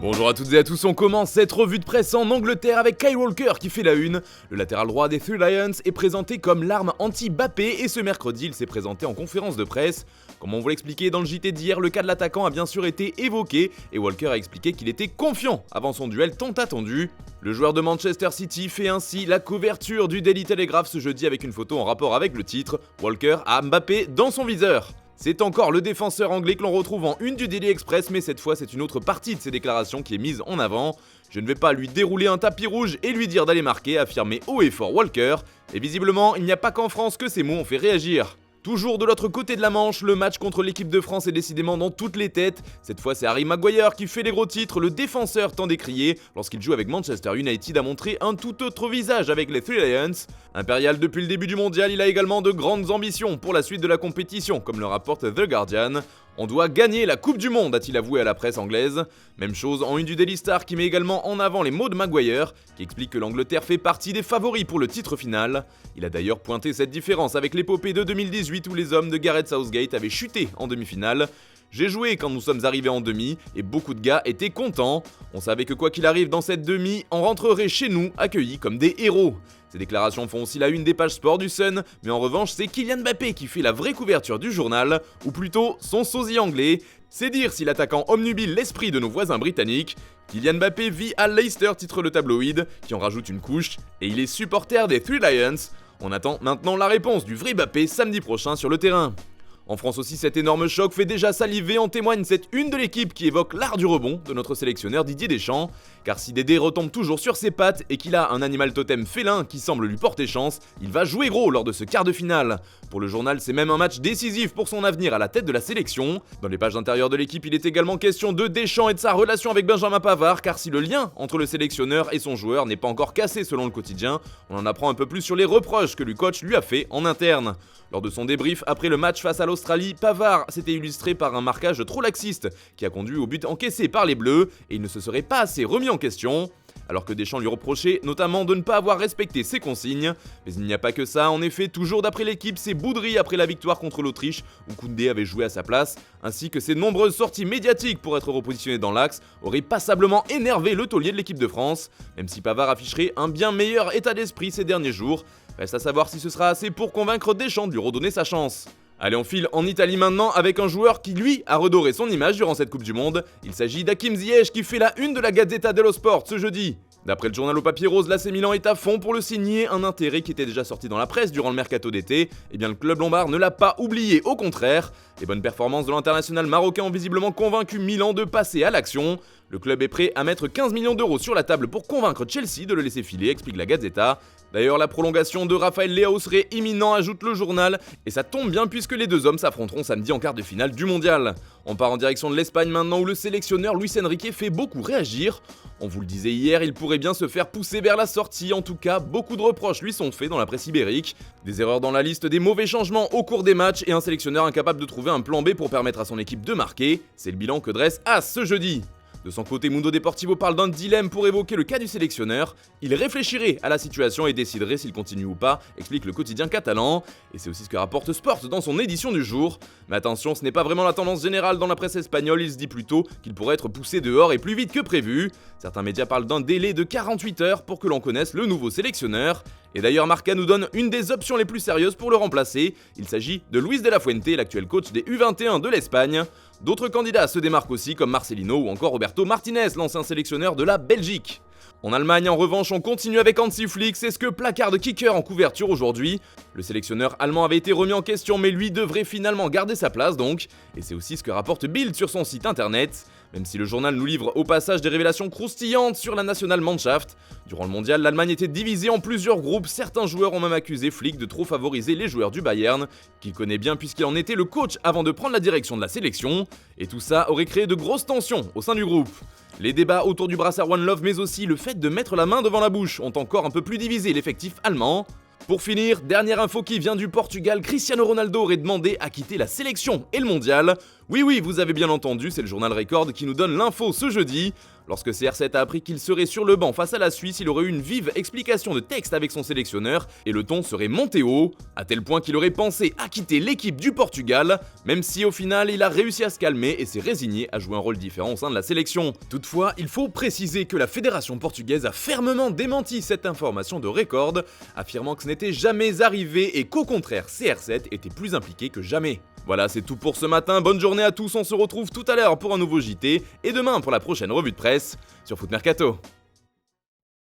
Bonjour à toutes et à tous, on commence cette revue de presse en Angleterre avec Kyle Walker qui fait la une. Le latéral droit des Three Lions est présenté comme l'arme anti-Mbappé et ce mercredi il s'est présenté en conférence de presse. Comme on vous l'expliquait dans le JT d'hier, le cas de l'attaquant a bien sûr été évoqué et Walker a expliqué qu'il était confiant avant son duel tant attendu. Le joueur de Manchester City fait ainsi la couverture du Daily Telegraph ce jeudi avec une photo en rapport avec le titre « Walker a Mbappé dans son viseur ». C'est encore le défenseur anglais que l'on retrouve en une du Daily Express, mais cette fois c'est une autre partie de ses déclarations qui est mise en avant. Je ne vais pas lui dérouler un tapis rouge et lui dire d'aller marquer, affirmé haut et fort Walker. Et visiblement, il n'y a pas qu'en France que ces mots ont fait réagir. Toujours de l'autre côté de la Manche, le match contre l'équipe de France est décidément dans toutes les têtes. Cette fois, c'est Harry Maguire qui fait les gros titres, le défenseur tant décrié. Lorsqu'il joue avec Manchester United a montré un tout autre visage avec les Three Lions. Impérial depuis le début du mondial, il a également de grandes ambitions pour la suite de la compétition, comme le rapporte The Guardian. On doit gagner la Coupe du Monde, a-t-il avoué à la presse anglaise. Même chose en une du Daily Star qui met également en avant les mots de Maguire, qui explique que l'Angleterre fait partie des favoris pour le titre final. Il a d'ailleurs pointé cette différence avec l'épopée de 2018 où les hommes de Gareth Southgate avaient chuté en demi-finale. J'ai joué quand nous sommes arrivés en demi et beaucoup de gars étaient contents. On savait que quoi qu'il arrive dans cette demi, on rentrerait chez nous accueillis comme des héros. Ces déclarations font aussi la une des pages sport du Sun, mais en revanche c'est Kylian Mbappé qui fait la vraie couverture du journal, ou plutôt son sosie anglais. C'est dire si l'attaquant obnubile l'esprit de nos voisins britanniques. Kylian Mbappé vit à Leicester, titre le tabloïd, qui en rajoute une couche, et il est supporter des Three Lions. On attend maintenant la réponse du vrai Mbappé samedi prochain sur le terrain. En France aussi, cet énorme choc fait déjà saliver, en témoigne cette une de l'équipe qui évoque l'art du rebond de notre sélectionneur Didier Deschamps. Car si Dédé retombe toujours sur ses pattes et qu'il a un animal totem félin qui semble lui porter chance, il va jouer gros lors de ce quart de finale. Pour le journal, c'est même un match décisif pour son avenir à la tête de la sélection. Dans les pages intérieures de l'équipe, il est également question de Deschamps et de sa relation avec Benjamin Pavard, car si le lien entre le sélectionneur et son joueur n'est pas encore cassé selon le quotidien, on en apprend un peu plus sur les reproches que le coach lui a fait en interne. Lors de son débrief après le match face à l'Australie, Pavard s'était illustré par un marquage trop laxiste qui a conduit au but encaissé par les Bleus et il ne se serait pas assez remis en question. Alors que Deschamps lui reprochait notamment de ne pas avoir respecté ses consignes. Mais il n'y a pas que ça, en effet, toujours d'après l'équipe, ses bouderies après la victoire contre l'Autriche où Koundé avait joué à sa place, ainsi que ses nombreuses sorties médiatiques pour être repositionné dans l'axe, auraient passablement énervé le taulier de l'équipe de France, même si Pavard afficherait un bien meilleur état d'esprit ces derniers jours. Reste à savoir si ce sera assez pour convaincre Deschamps de lui redonner sa chance. Allez, on file en Italie maintenant avec un joueur qui, lui, a redoré son image durant cette Coupe du Monde. Il s'agit d'Hakim Ziyech qui fait la une de la Gazzetta dello Sport ce jeudi. D'après le journal au papier rose, l'AC Milan est à fond pour le signer, un intérêt qui était déjà sorti dans la presse durant le mercato d'été. Eh bien, le club lombard ne l'a pas oublié, au contraire. Les bonnes performances de l'international marocain ont visiblement convaincu Milan de passer à l'action. Le club est prêt à mettre 15 millions d'euros sur la table pour convaincre Chelsea de le laisser filer, explique la Gazzetta. D'ailleurs, la prolongation de Rafael Leao serait imminent, ajoute le journal, et ça tombe bien puisque les deux hommes s'affronteront samedi en quart de finale du mondial. On part en direction de l'Espagne maintenant où le sélectionneur Luis Enrique fait beaucoup réagir. On vous le disait hier, il pourrait bien se faire pousser vers la sortie, en tout cas, beaucoup de reproches lui sont faits dans la presse ibérique. Des erreurs dans la liste, des mauvais changements au cours des matchs et un sélectionneur incapable de trouver un plan B pour permettre à son équipe de marquer. C'est le bilan que dresse AS ce jeudi. De son côté, Mundo Deportivo parle d'un dilemme pour évoquer le cas du sélectionneur. Il réfléchirait à la situation et déciderait s'il continue ou pas, explique le quotidien catalan. Et c'est aussi ce que rapporte Sport dans son édition du jour. Mais attention, ce n'est pas vraiment la tendance générale dans la presse espagnole, il se dit plutôt qu'il pourrait être poussé dehors et plus vite que prévu. Certains médias parlent d'un délai de 48 heures pour que l'on connaisse le nouveau sélectionneur. Et d'ailleurs, Marca nous donne une des options les plus sérieuses pour le remplacer. Il s'agit de Luis de la Fuente, l'actuel coach des U21 de l'Espagne. D'autres candidats se démarquent aussi comme Marcelino ou encore Roberto Martinez, l'ancien sélectionneur de la Belgique. En Allemagne, en revanche, on continue avec Hansi Flick, c'est ce que placarde Kicker en couverture aujourd'hui. Le sélectionneur allemand avait été remis en question, mais lui devrait finalement garder sa place donc. Et c'est aussi ce que rapporte Bild sur son site internet. Même si le journal nous livre au passage des révélations croustillantes sur la Nationalmannschaft. Durant le mondial, l'Allemagne était divisée en plusieurs groupes. Certains joueurs ont même accusé Flick de trop favoriser les joueurs du Bayern, qu'il connaît bien puisqu'il en était le coach avant de prendre la direction de la sélection. Et tout ça aurait créé de grosses tensions au sein du groupe. Les débats autour du brassard One Love mais aussi le fait de mettre la main devant la bouche ont encore un peu plus divisé l'effectif allemand. Pour finir, dernière info qui vient du Portugal, Cristiano Ronaldo aurait demandé à quitter la sélection et le mondial. Oui, vous avez bien entendu, c'est le journal Record qui nous donne l'info ce jeudi. Lorsque CR7 a appris qu'il serait sur le banc face à la Suisse, il aurait eu une vive explication de texte avec son sélectionneur et le ton serait monté haut, à tel point qu'il aurait pensé à quitter l'équipe du Portugal, même si au final il a réussi à se calmer et s'est résigné à jouer un rôle différent au sein de la sélection. Toutefois, il faut préciser que la fédération portugaise a fermement démenti cette information de record, affirmant que ce n'était jamais arrivé et qu'au contraire CR7 était plus impliqué que jamais. Voilà, c'est tout pour ce matin, bonne journée à tous, on se retrouve tout à l'heure pour un nouveau JT et demain pour la prochaine revue de presse sur Foot Mercato.